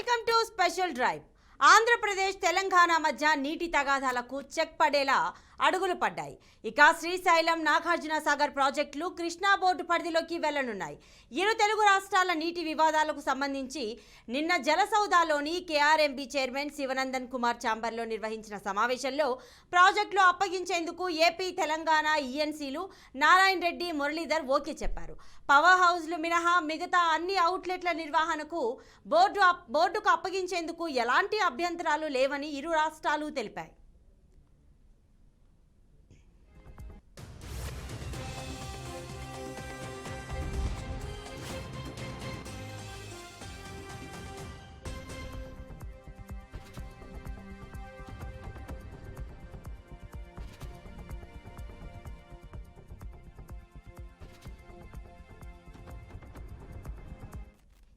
Welcome to special drive. Andhra Pradesh Telangana మధ్య నీటి తగాదాలకు check పడేలా అడుగులు పడ్డాయి. ఇక శ్రీశైలం నాగార్జున సాగర్ ప్రాజెక్టులు కృష్ణా బోర్డు పరిధిలోకి వెళ్లనున్నాయి. ఇరు తెలుగు రాష్ట్రాల నీటి వివాదాలకు సంబంధించి నిన్న జలసౌదాలోని కేఆర్ఎంబీ చైర్మన్ శివనందన్ కుమార్ ఛాంబర్లో నిర్వహించిన సమావేశంలో ప్రాజెక్టులు అప్పగించేందుకు ఏపీ తెలంగాణ ఈఎన్సీలు నారాయణ రెడ్డి, మురళీధర్ ఓకే చెప్పారు. పవర్ హౌస్లు మినహా మిగతా అన్ని అవుట్లెట్ల నిర్వహణకు బోర్డుకు అప్పగించేందుకు ఎలాంటి అభ్యంతరాలు లేవని ఇరు రాష్ట్రాలు తెలిపాయి.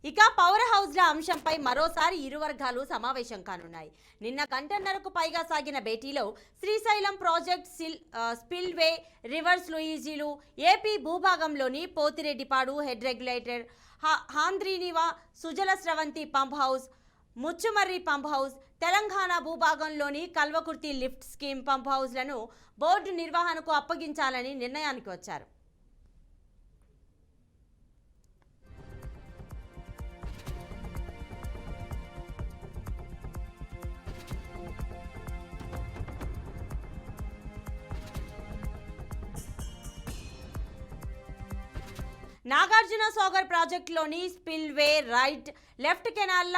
ఇక పవర్ హౌస్ల అంశంపై మరోసారి ఇరు వర్గాలు సమావేశం కానున్నాయి. నిన్న గంటన్నరకు పైగా సాగిన భేటీలో శ్రీశైలం ప్రాజెక్ట్ స్పిల్వే, రివర్స్ లూయిజీలు, ఏపీ భూభాగంలోని Pothireddypadu head regulator, Handrineeva Sujala Sravanthi pump house, Muchumarri pump house, Telangana భూభాగంలోని కల్వకుర్తి లిఫ్ట్ స్కీమ్ పంప్ హౌస్లను బోర్డు నిర్వహణకు అప్పగించాలని నిర్ణయానికి వచ్చారు. నాగార్జున సాగర్ ప్రాజెక్టులోని స్పిల్వే, రైట్, లెఫ్ట్ కెనాల్ల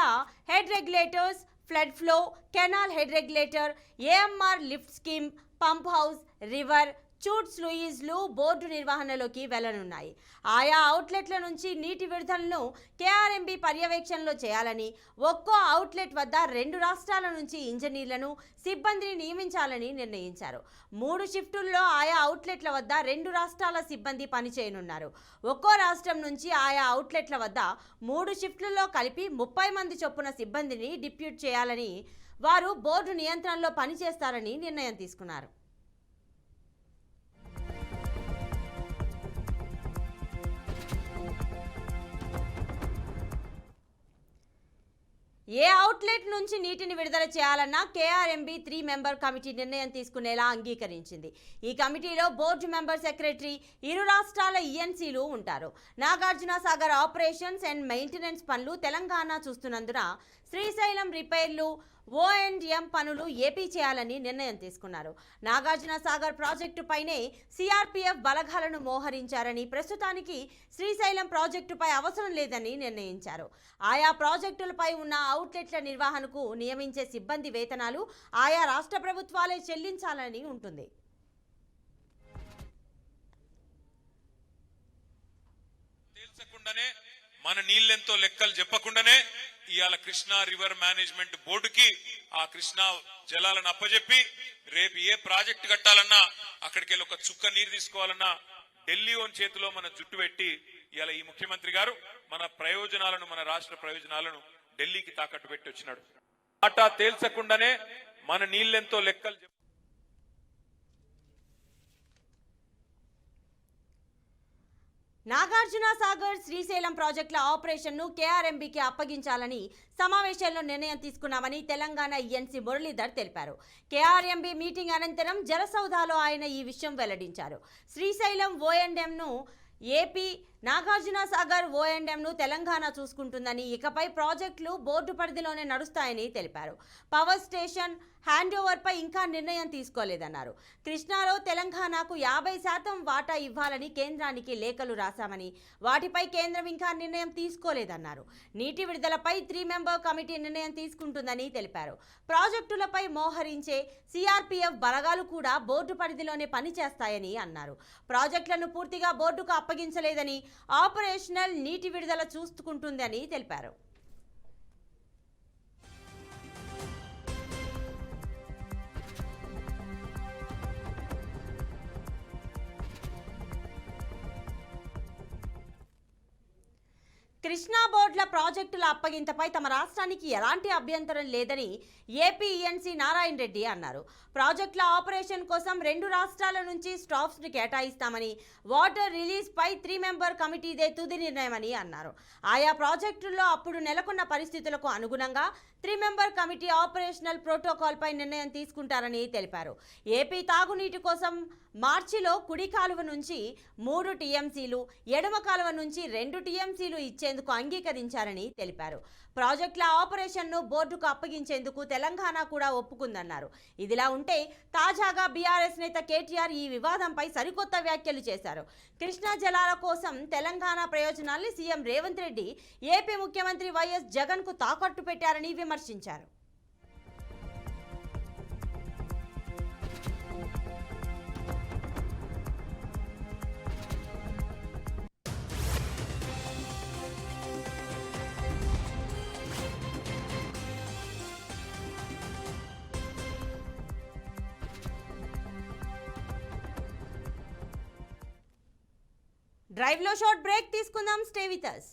head regulators, flood flow canal head regulator, AMR lift scheme pump house, river chutes లూయిజ్లు బోర్డు నిర్వహణలోకి వెళ్లనున్నాయి. ఆయా అవుట్లెట్ల నుంచి నీటి విడుదలను కేఆర్ఎంబీ పర్యవేక్షణలో చేయాలని, ఒక్కో అవుట్లెట్ వద్ద 2 రాష్ట్రాల నుంచి ఇంజనీర్లను, సిబ్బందిని నియమించాలని నిర్ణయించారు. 3 షిఫ్టుల్లో ఆయా అవుట్లెట్ల వద్ద 2 రాష్ట్రాల సిబ్బంది పనిచేయనున్నారు. ఒక్కో రాష్ట్రం నుంచి ఆయా అవుట్లెట్ల వద్ద 3 షిఫ్టుల్లో కలిపి 30 మంది చొప్పున సిబ్బందిని డిప్యూట్ చేయాలని, వారు బోర్డు నియంత్రణలో పనిచేస్తారని నిర్ణయం తీసుకున్నారు. ఏ అవుట్లెట్ నుంచి నీటిని విడుదల చేయాలన్నా కేఆర్ఎంబీ 3 మెంబర్ కమిటీ నిర్ణయం తీసుకునేలా అంగీకరించింది. ఈ కమిటీలో బోర్డు మెంబర్ సెక్రటరీ, ఇరు రాష్ట్రాల ఈఎన్సీలు ఉంటారు. Nagarjuna Sagar operations and maintenance పనులు తెలంగాణ చూస్తున్నందున శ్రీశైలం రిపేర్లు, ఓఎండ్ఎం పనులు ఏపీ చేయాలని నిర్ణయం తీసుకున్నారు. నాగార్జున సాగర్ ప్రాజెక్టుపైనే సిఆర్పీఎఫ్ బలగాలను మోహరించారని, ప్రస్తుతానికి శ్రీశైలం ప్రాజెక్టుపై అవసరం లేదని నిర్ణయించారు. ఆయా ప్రాజెక్టులపై ఉన్న అవుట్లెట్ల నిర్వహణకు నియమించే సిబ్బంది వేతనాలు ఆయా రాష్ట్ర ప్రభుత్వాలే చెల్లించాలని ఉంటుంది. మన నీళ్ళెంతో లెక్కలు చెప్పకుండానే ఇవాళ కృష్ణా రివర్ మేనేజ్మెంట్ బోర్డుకి ఆ కృష్ణా జలాలను అప్పజెప్పి రేపు ఏ ప్రాజెక్ట్ కట్టాలన్నా అక్కడికి వెళ్ళి ఒక చుక్క నీరు తీసుకోవాలన్నా ఢిల్లీ ఓన్ చేతిలో మన జుట్టు పెట్టి ఇవాళ ఈ ముఖ్యమంత్రి గారు మన ప్రయోజనాలను, మన రాష్ట్ర ప్రయోజనాలను ఢిల్లీకి తాకట్టు పెట్టి వచ్చినాడు. ఆటా తేల్చకుండానే మన నీళ్ళెంతో లెక్కలు నాగార్జున సాగర్, శ్రీశైలం ప్రాజెక్టుల ఆపరేషన్ను కేఆర్ఎంబీకి అప్పగించాలని సమావేశంలో నిర్ణయం తీసుకున్నామని తెలంగాణ ఈఎన్సీ మురళీధర్ తెలిపారు. కేఆర్ఎంబీ మీటింగ్ అనంతరం జలసౌదాలో ఆయన ఈ విషయం వెల్లడించారు. శ్రీశైలం ఓఎండ్ఎంను ఏపీ, నాగార్జున సాగర్ ఓఎండ్ఎంను తెలంగాణ చూసుకుంటుందని, ఇకపై ప్రాజెక్టులు బోర్డు పరిధిలోనే నడుస్తాయని తెలిపారు. పవర్ స్టేషన్ హ్యాండ్ ఓవర్పై ఇంకా నిర్ణయం తీసుకోలేదన్నారు. కృష్ణాలో తెలంగాణకు 50% వాటా ఇవ్వాలని కేంద్రానికి లేఖలు రాశామని, వాటిపై కేంద్రం ఇంకా నిర్ణయం తీసుకోలేదన్నారు. నీటి విడుదలపై 3 మెంబర్ కమిటీ నిర్ణయం తీసుకుంటుందని తెలిపారు. ప్రాజెక్టులపై మోహరించే సిఆర్పీఎఫ్ బలగాలు కూడా బోర్డు పరిధిలోనే పనిచేస్తాయని అన్నారు. ప్రాజెక్టులను పూర్తిగా బోర్డుకు అప్పగించలేదని, ఆపరేషనల్ నీటి విడుదల చూసుకుంటుందని తెలిపారు. కృష్ణా బోర్డుల ప్రాజెక్టుల అప్పగింతపై తమ రాష్ట్రానికి ఎలాంటి అభ్యంతరం లేదని ఏపీ ఈఎన్సీ నారాయణ రెడ్డి అన్నారు. ప్రాజెక్టుల ఆపరేషన్ కోసం 2 రాష్ట్రాల నుంచి స్టాఫ్స్ ను కేటాయిస్తామని, వాటర్ రిలీజ్ పై 3 మెంబర్ కమిటీదే తుది నిర్ణయమని అన్నారు. ఆయా ప్రాజెక్టుల్లో అప్పుడు నెలకొన్న పరిస్థితులకు అనుగుణంగా 3 మెంబర్ కమిటీ ఆపరేషనల్ ప్రోటోకాల్ పై నిర్ణయం తీసుకుంటారని తెలిపారు. ఏపీ తాగునీటి కోసం మార్చిలో కుడి కాలువ నుంచి 3 టీఎంసీలు, ఎడమ కాలువ నుంచి 2 టీఎంసీలు ఇచ్చేందుకు అంగీకరించారని తెలిపారు. ప్రాజెక్టుల ఆపరేషన్ను బోర్డుకు అప్పగించేందుకు తెలంగాణ కూడా ఒప్పుకుందన్నారు. ఇదిలా ఉంటే తాజాగా బీఆర్ఎస్ నేత కేటీఆర్ ఈ వివాదంపై సరికొత్త వ్యాఖ్యలు చేశారు. కృష్ణా జలాల కోసం తెలంగాణ ప్రయోజనాల్ని సీఎం రేవంత్ రెడ్డి ఏపీ ముఖ్యమంత్రి వైఎస్ జగన్ కు తాకట్టు పెట్టారని విమర్శించారు. డ్రైవ్ లో షార్ట్ బ్రేక్ తీసుకుందాం. Stay with us.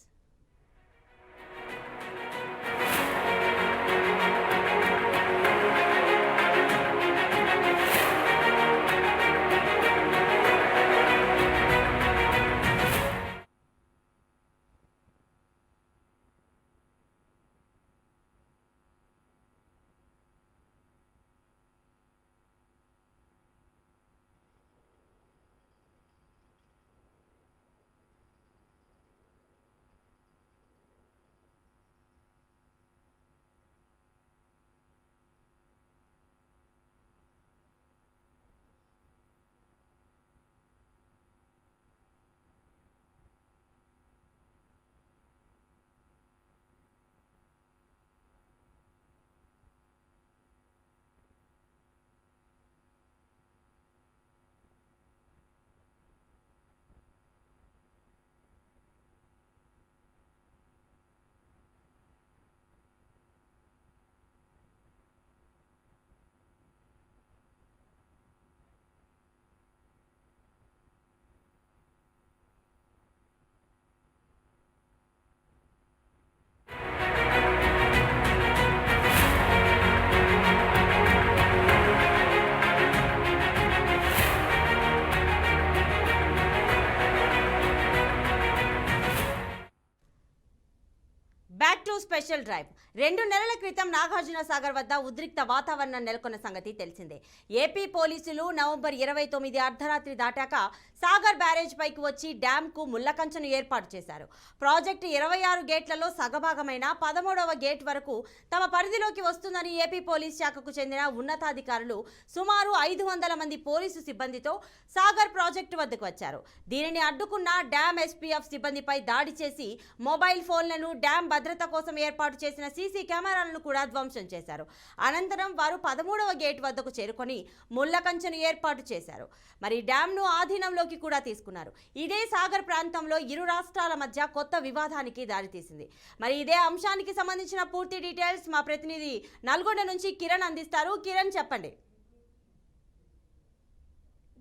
Back to special drive. 2 నెలల క్రితం నాగార్జున సాగర్ వద్ద ఉద్రిక్త వాతావరణం నెలకొన్న సంగతి తెలిసిందే. ఏపీ పోలీసులు నవంబర్ 29 అర్ధరాత్రి దాటాక సాగర్ బ్యారేజ్ పైకి వచ్చి డ్యాంకు ముళ్లకంచెను ఏర్పాటు చేశారు. ప్రాజెక్టు 26 గేట్లలో సగభాగమైన 13వ గేట్ వరకు తమ పరిధిలోకి వస్తుందని ఏపీ పోలీస్ శాఖకు చెందిన ఉన్నతాధికారులు సుమారు 500 మంది పోలీసు సిబ్బందితో సాగర్ ప్రాజెక్టు వద్దకు వచ్చారు. దీనిని అడ్డుకున్న డ్యామ్ ఎస్పీఎఫ్ సిబ్బందిపై దాడి చేసి మొబైల్ ఫోన్లను, డ్యామ్ భద్రత కోసం ఏర్పాటు చేసిన సీసీ కెమెరాలను కూడా ధ్వంసం చేశారు. అనంతరం వారు 13వ గేట్ వద్దకు చేరుకొని ముళ్ల కంచెను ఏర్పాటు చేశారు. మరి డ్యాంను ఆధీనంలోకి కూడా తీసుకున్నారు. ఇదే సాగర్ ప్రాంతంలో ఇరు రాష్ట్రాల మధ్య కొత్త వివాదానికి దారితీసింది. మరి ఇదే అంశానికి సంబంధించిన పూర్తి డీటెయిల్స్ మా ప్రతినిధి నల్గొండ నుంచి కిరణ్ అందిస్తారు. కిరణ్, చెప్పండి.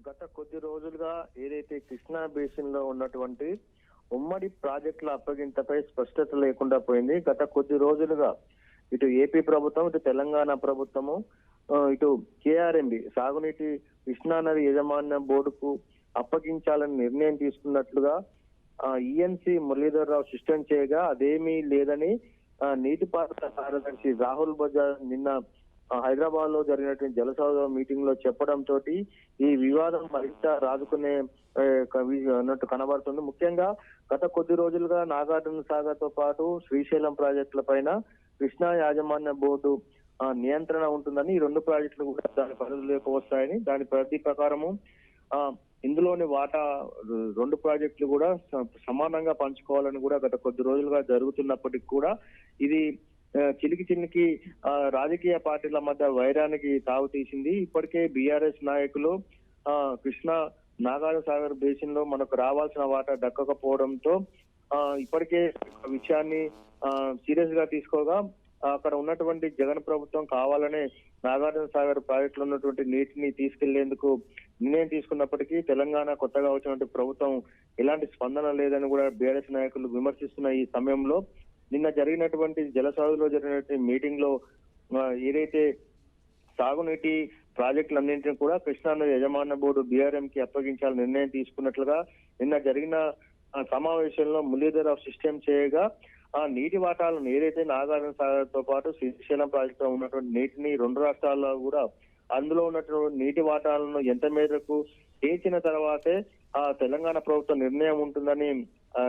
గత కొద్ది రోజులుగా ఏదైతే కృష్ణా బేసిన్ లో ఉన్నటువంటి ఉమ్మడి ప్రాజెక్టుల అప్పగింతపై స్పష్టత లేకుండా పోయింది. గత కొద్ది రోజులుగా ఇటు ఏపీ ప్రభుత్వం, ఇటు తెలంగాణ ప్రభుత్వము, ఇటు కేఆర్ఎంబి సాగునీటి కృష్ణా నది యాజమాన్య బోర్డుకు అప్పగించాలని నిర్ణయం తీసుకున్నట్లుగా ఈఎన్సీ మురళీధర్ రావు స్పష్టం చేయగా అదేమీ లేదని నీటిపారుదల కార్యదర్శి రాహుల్ బజార్ నిన్న హైదరాబాద్ లో జరిగినటువంటి జలసౌధ మీటింగ్ లో చెప్పడంతో ఈ వివాదం మరింత రాజుకునే అన్నట్టు కనబడుతుంది. ముఖ్యంగా గత కొద్ది రోజులుగా నాగార్జున సాగర్ తో పాటు శ్రీశైలం ప్రాజెక్టుల పైన కృష్ణా యాజమాన్య బోర్డు నియంత్రణ ఉంటుందని, ఈ 2 ప్రాజెక్టులు కూడా దాని పరిధిలోకి వస్తాయని, దాని పరిధి ప్రకారము ఇందులోని వాటా 2 ప్రాజెక్టులు కూడా సమానంగా పంచుకోవాలని కూడా గత కొద్ది రోజులుగా జరుగుతున్నప్పటికీ కూడా ఇది చిలికి రాజకీయ పార్టీల మధ్య వైరానికి తావు తీసింది. ఇప్పటికే బీఆర్ఎస్ నాయకులు కృష్ణా నాగార్జున సాగర్ బేసిన్ లో మనకు రావాల్సిన వాటా దక్కకపోవడంతో ఇప్పటికే విషయాన్ని సీరియస్ గా తీసుకోగా అక్కడ ఉన్నటువంటి జగన్ ప్రభుత్వం కావాలనే నాగార్జున సాగర్ ప్రాజెక్టులో ఉన్నటువంటి నీటిని తీసుకెళ్లేందుకు నిర్ణయం తీసుకున్నప్పటికీ తెలంగాణ కొత్తగా వచ్చినటువంటి ప్రభుత్వం ఎలాంటి స్పందన లేదని కూడా బీఆర్ఎస్ నాయకులు విమర్శిస్తున్న ఈ సమయంలో నిన్న జరిగినటువంటి జలసాగులో జరిగినటువంటి మీటింగ్ లో ఏదైతే సాగునీటి ప్రాజెక్టులన్నింటినీ కూడా కృష్ణా నది యజమాన్య బోర్డు BRM కి అప్పగించాలని నిర్ణయం తీసుకున్నట్లుగా నిన్న జరిగిన సమావేశంలో మురళీధర్ సిస్టమ్ చేయగా ఆ నీటి వాటాలను ఏదైతే నాగార్జున సాగర్ తో పాటు శ్రీశైలం ప్రాజెక్టులో ఉన్నటువంటి నీటిని రెండు రాష్ట్రాల్లో కూడా అందులో ఉన్నటువంటి నీటి వాటాలను ఎంత మేరకు తేల్చిన తర్వాతే ఆ తెలంగాణ ప్రభుత్వం నిర్ణయం ఉంటుందని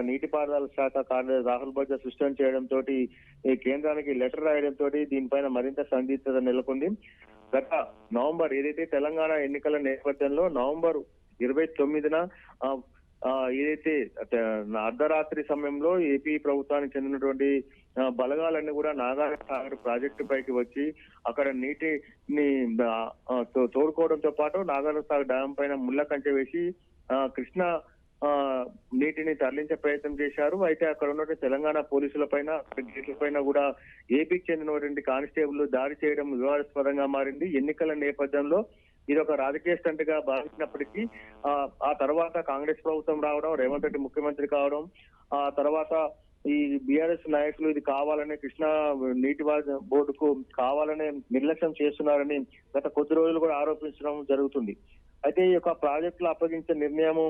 నీటిపారుదల శాఖ కార్యదర్శి రాహుల్ బొజ్జా స్పష్టం చేయడంతో ఈ కేంద్రానికి లెటర్ రాయడంతో దీనిపైన మరింత సందిగ్ధత నెలకొంది. గత నవంబర్ ఏదైతే తెలంగాణ ఎన్నికల నేపథ్యంలో నవంబర్ 29న ఏదైతే అర్ధరాత్రి సమయంలో ఏపీ ప్రభుత్వానికి చెందినటువంటి బలగాలన్నీ కూడా నాగార్జున సాగర్ ప్రాజెక్టు పైకి వచ్చి అక్కడ నీటిని తోడుకోవడంతో పాటు నాగార్జున సాగర్ డ్యాం పైన ముళ్ళ కంచె వేసి కృష్ణా నీటిని తరలించే ప్రయత్నం చేశారు. అయితే అక్కడ ఉన్నటువంటి తెలంగాణ పోలీసుల పైన గేట్ల పైన కూడా ఏపీకి చెందినటువంటి కానిస్టేబుల్ దాడి చేయడం వివాదాస్పదంగా మారింది. ఎన్నికల నేపథ్యంలో ఇది ఒక రాజకీయ స్టంట్ గా భావించినప్పటికీ ఆ తర్వాత కాంగ్రెస్ ప్రభుత్వం రావడం, రేవంత్ రెడ్డి ముఖ్యమంత్రి కావడం, ఆ తర్వాత ఈ బీఆర్ఎస్ నాయకులు ఇది కావాలనే కృష్ణా నీటి బోర్డుకు కావాలనే నిర్లక్ష్యం చేస్తున్నారని గత కొద్ది రోజులు కూడా ఆరోపించడం జరుగుతుంది. అయితే ఈ యొక్క ప్రాజెక్టులు అప్పగించే నిర్ణయం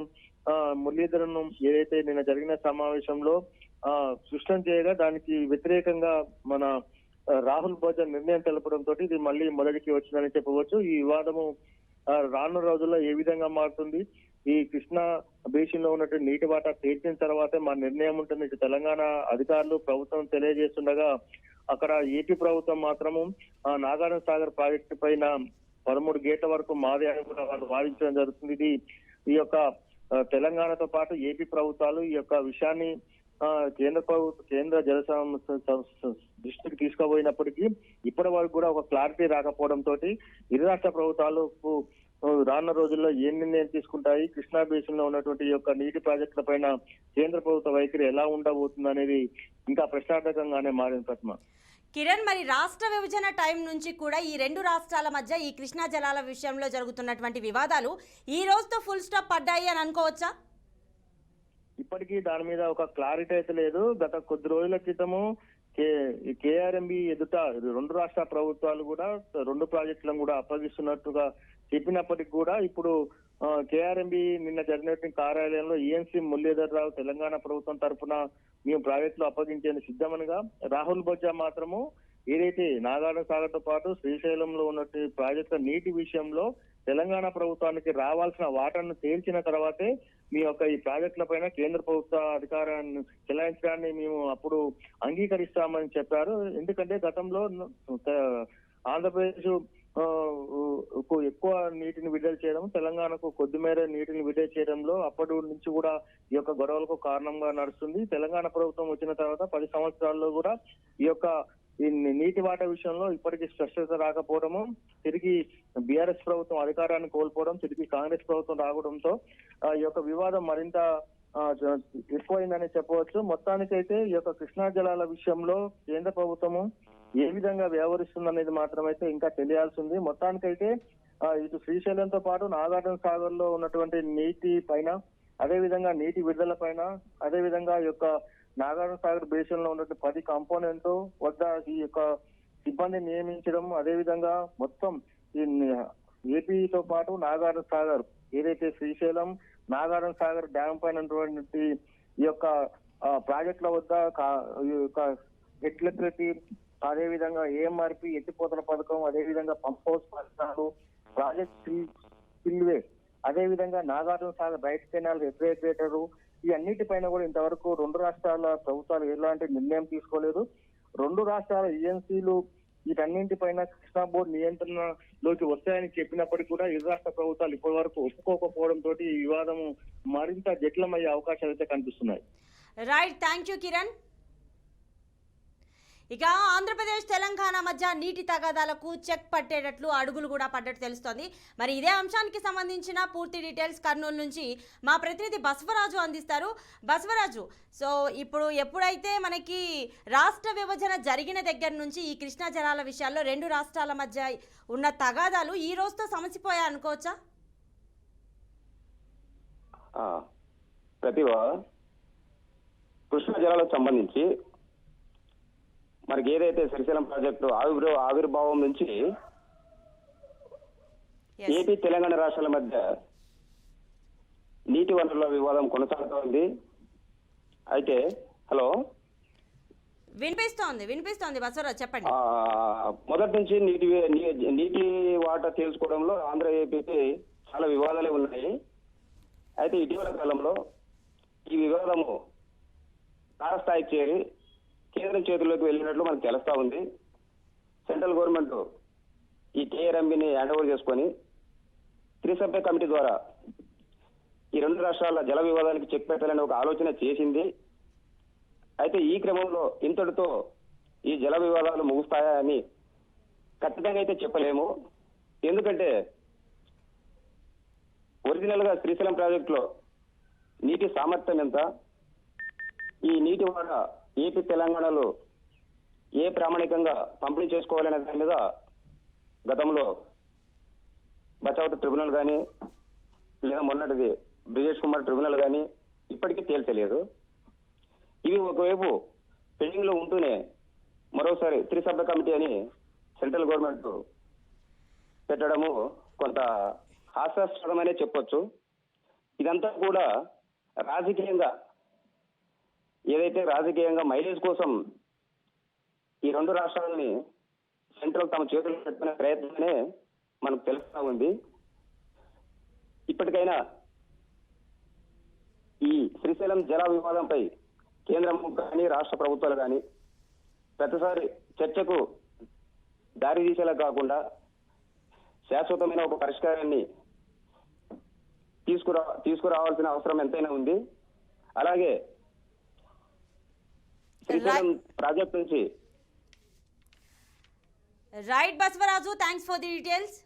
మురళీధరన్ ఏదైతే నిన్న జరిగిన సమావేశంలో స్పష్టం చేయగా దానికి వ్యతిరేకంగా మన రాహుల్ బొజ్జా నిర్ణయం తెలపడంతో ఇది మళ్ళీ మొదటికి వచ్చిందని చెప్పవచ్చు. ఈ వివాదము రానున్న రోజుల్లో ఏ విధంగా మారుతుంది, ఈ కృష్ణా బేసిన్ లో ఉన్నటువంటి నీటి వాటా తేల్చిన తర్వాతే మా నిర్ణయం ఉంటుంది తెలంగాణ అధికారులు ప్రభుత్వం తెలియజేస్తుండగా అక్కడ ఏపీ ప్రభుత్వం మాత్రము నాగార్జున సాగర్ ప్రాజెక్టు పైన 13 గేట్ల వరకు మాదే అని కూడా వాళ్ళు వాదించడం జరుగుతుంది. ఇది ఈ యొక్క తెలంగాణతో పాటు ఏపీ ప్రభుత్వాలు ఈ యొక్క విషయాన్ని కేంద్ర జల దృష్టికి తీసుకుపోయినప్పటికీ ఇప్పటి వరకు కూడా ఒక క్లారిటీ రాకపోవడంతో ఇరు రాష్ట్ర ప్రభుత్వాలకు రానున్న రోజుల్లో ఏ నిర్ణయం తీసుకుంటాయి, కృష్ణా బేసిన్ లో ఉన్నటువంటి ఈ యొక్క నీటి ప్రాజెక్టుల పైన కేంద్ర ప్రభుత్వ వైఖరి ఎలా ఉండబోతుంది అనేది ఇంకా ప్రశ్నార్థకంగానే మారింది. పద్మ కిరణ్, మరి రాష్ట్ర విభజన టైం నుంచి కూడా ఈ రెండు రాష్ట్రాల మధ్య ఈ కృష్ణా జలాల విషయంలో జరుగుతున్నటువంటి వివాదాలు ఈ రోజుతో ఫుల్ స్టాప్ పడ్డాయి అని అనుకోవచ్చా? ఇప్పటికీ దాని మీద ఒక క్లారిటీ అయితే లేదు. గత కొద్ది రోజుల క్రితము KRMB ఎదుట రెండు రాష్ట్ర ప్రభుత్వాలు కూడా రెండు ప్రాజెక్టులను కూడా అప్పగిస్తున్నట్టుగా చెప్పినప్పటికీ కూడా ఇప్పుడు KRMB నిన్న జరిగినటువంటి కార్యాలయంలో ENC మురళీధర్ రావు తెలంగాణ ప్రభుత్వం తరఫున మేము ప్రాజెక్టులు అప్పగించేందుకు సిద్ధమనగా రాహుల్ బొజ్జా మాత్రము ఏదైతే నాగార్జున సాగర్ తో పాటు శ్రీశైలంలో ఉన్నటువంటి ప్రాజెక్టుల నీటి విషయంలో తెలంగాణ ప్రభుత్వానికి రావాల్సిన వాటాను తేల్చిన తర్వాతే మీ యొక్క ఈ ప్రాజెక్టుల పైన కేంద్ర ప్రభుత్వ అధికారాన్ని చెలాయించడాన్ని మేము అప్పుడు అంగీకరిస్తామని చెప్పారు. ఎందుకంటే గతంలో ఆంధ్రప్రదేశ్ ఎక్కువ నీటిని విడుదల చేయడం, తెలంగాణకు కొద్ది మేర నీటిని విడుదల చేయడంలో అప్పటి నుంచి కూడా ఈ యొక్క గొడవలకు కారణంగా నడుస్తుంది. తెలంగాణ ప్రభుత్వం వచ్చిన తర్వాత 10 సంవత్సరాల్లో కూడా ఈ యొక్క ఈ నీటి వాటా విషయంలో ఇప్పటికీ స్పష్టత రాకపోవడము, తిరిగి బీఆర్ఎస్ ప్రభుత్వం అధికారాన్ని కోల్పోవడం, తిరిగి కాంగ్రెస్ ప్రభుత్వం రావడంతో ఈ యొక్క వివాదం మరింత ఎక్కువైందని చెప్పవచ్చు. మొత్తానికైతే ఈ యొక్క కృష్ణా జలాల విషయంలో కేంద్ర ప్రభుత్వము ఏ విధంగా వ్యవహరిస్తుందనేది మాత్రమైతే ఇంకా తెలియాల్సింది. మొత్తానికైతే ఇటు శ్రీశైలంతో పాటు నాగార్జున సాగర్ లో ఉన్నటువంటి నీటి పైన, అదే విధంగా నీటి విడుదల పైన, అదే విధంగా ఈ యొక్క నాగార్జున సాగర్ బేసిన్ లో ఉన్నటువంటి 10 కాంపోనెంట్ వద్ద ఈ యొక్క సిబ్బంది నియమించడం, అదే విధంగా మొత్తం ఈ ఏపీతో పాటు నాగార్జున సాగర్ ఏదైతే శ్రీశైలం నాగార్జున సాగర్ డ్యామ్ పైన ఉన్నటువంటి ఈ యొక్క ప్రాజెక్టుల వద్ద ఎట్లెక్కి, అదే విధంగా AMRP ఎత్తిపోతల పథకం, అదే విధంగా పంప్ హౌస్ పరిసరాలు, ప్రాజెక్ట్ స్పిల్వే, అదే విధంగా Nagarjuna Sagar right canal refrigerator, ఈ అన్నిటిపైన కూడా ఇంతవరకు రెండు రాష్ట్రాల ప్రభుత్వాలు ఎలాంటి నిర్ణయం తీసుకోలేదు. రెండు రాష్ట్రాల ENCలు వీటన్నింటిపైన కృష్ణా బోర్డు నియంత్రణలోకి వస్తాయని చెప్పినప్పటికీ కూడా ఇరు రాష్ట్ర ప్రభుత్వాలు ఇప్పటి వరకు ఒప్పుకోకపోవడంతో ఈ వివాదం మరింత జటిలమయ్యే అవకాశాలు అయితే కనిపిస్తున్నాయి. Right, thank you Kiran. ఇక ఆంధ్రప్రదేశ్ తెలంగాణ మధ్య నీటి తగాదాలకు చెక్ పట్టేటట్లు అడుగులు కూడా పడ్డట్టు తెలుస్తోంది. మరి ఇదే అంశానికి సంబంధించిన పూర్తి డీటెయిల్స్ కర్నూలు నుంచి మా ప్రతినిధి బసవరాజు అందిస్తారు. బసవరాజు, సో ఇప్పుడు ఎప్పుడైతే మనకి రాష్ట్ర విభజన జరిగిన దగ్గర నుంచి ఈ కృష్ణా జలాల విషయాల్లో రెండు రాష్ట్రాల మధ్య ఉన్న తగాదాలు ఈ రోజుతో సమసిపోయాయి అనుకోవచ్చా? ప్రతిభ, కృష్ణా జలాలకు సంబంధించి మనకి ఏదైతే శ్రీశైలం ప్రాజెక్టు ఆవిర్భావం నుంచి ఏపీ తెలంగాణ రాష్ట్రాల మధ్య నీటి వనరుల వివాదం కొనసాగుతూ ఉంది. అయితే వినిపిస్తోంది బసవరాజు, చెప్పండి. మొదటి నుంచి నీటి వాటర్ తెలుసుకోవడంలో ఆంధ్ర ఏపీకి చాలా వివాదాలే ఉన్నాయి. అయితే ఇటీవల కాలంలో ఈ వివాదము తారస్థాయికి చేరి కేంద్రం చేతుల్లోకి వెళ్ళినట్లు మనకు తెలుస్తా ఉంది. సెంట్రల్ గవర్నమెంట్ ఈ కేఆర్ఎంబీని హ్యాండ్ ఓవర్ చేసుకొని త్రిసభ్య కమిటీ ద్వారా ఈ రెండు రాష్ట్రాల జల వివాదానికి చెక్ పెట్టాలని ఒక ఆలోచన చేసింది. అయితే ఈ క్రమంలో ఇంతటితో ఈ జల వివాదాలు ముగుస్తాయా అని ఖచ్చితంగా అయితే చెప్పలేము. ఎందుకంటే ఒరిజినల్ గా శ్రీశైలం ప్రాజెక్టులో నీటి సామర్థ్యం ఎంత, ఈ నీటి వాడ ఏపీ తెలంగాణలో ఏ ప్రామాణికంగా పంపిణీ చేసుకోవాలనే దాని మీద గతంలో బచావత్ ట్రిబ్యునల్ కానీ లేదా మొన్నటిది బ్రిజేష్ కుమార్ ట్రిబ్యునల్ కానీ ఇప్పటికీ తేల్చలేదు. ఇవి ఒకవైపు పెండింగ్ లో ఉంటూనే మరోసారి త్రిసభ్య కమిటీ అని సెంట్రల్ గవర్నమెంట్ పెట్టడము కొంత హాస్యాస్పదమనే చెప్పొచ్చు. ఇదంతా కూడా రాజకీయంగా మైలేజ్ కోసం ఈ రెండు రాష్ట్రాలని సెంట్రల్ తమ చేతుల్లో పెట్టుకునే ప్రయత్నమే మనకు తెలుస్తా ఉంది. ఇప్పటికైనా ఈ శ్రీశైలం జల వివాదంపై కేంద్రం కానీ రాష్ట్ర ప్రభుత్వాలు కానీ ప్రతిసారి చర్చకు దారి తీసేలా కాకుండా శాశ్వతమైన ఒక పరిష్కారాన్ని తీసుకురావాల్సిన అవసరం ఎంతైనా ఉంది. అలాగే శ్రీశైలం ప్రాజెక్ట్ నుంచి right Basavaraju, thanks for the details.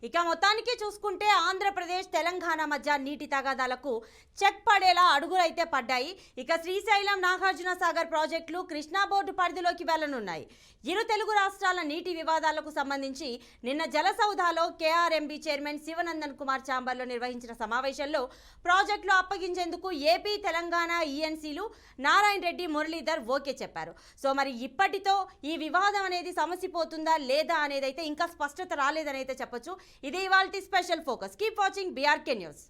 ఇక మొత్తానికి చూసుకుంటే ఆంధ్రప్రదేశ్ తెలంగాణ మధ్య నీటి తగాదాలకు చెక్ పడేలా అడుగులైతే పడ్డాయి. ఇక శ్రీశైలం నాగార్జున సాగర్ ప్రాజెక్టులు కృష్ణా బోర్డు పరిధిలోకి వెళ్లనున్నాయి. ఇరు తెలుగు రాష్ట్రాల నీటి వివాదాలకు సంబంధించి నిన్న జలసౌధాలో కేఆర్ఎంబీ చైర్మన్ శివనందన్ కుమార్ ఛాంబర్లో నిర్వహించిన సమావేశంలో ప్రాజెక్టులు అప్పగించేందుకు ఏపీ తెలంగాణ ఈఎన్సీలు నారాయణ రెడ్డి, మురళీధర్ ఓకే చెప్పారు. సో మరి ఇప్పటితో ఈ వివాదం అనేది సమసిపోతుందా లేదా అనేది అయితే ఇంకా స్పష్టత రాలేదని అయితే చెప్పొచ్చు. ఇది ఇవాల్టి special focus. Keep watching BRK news.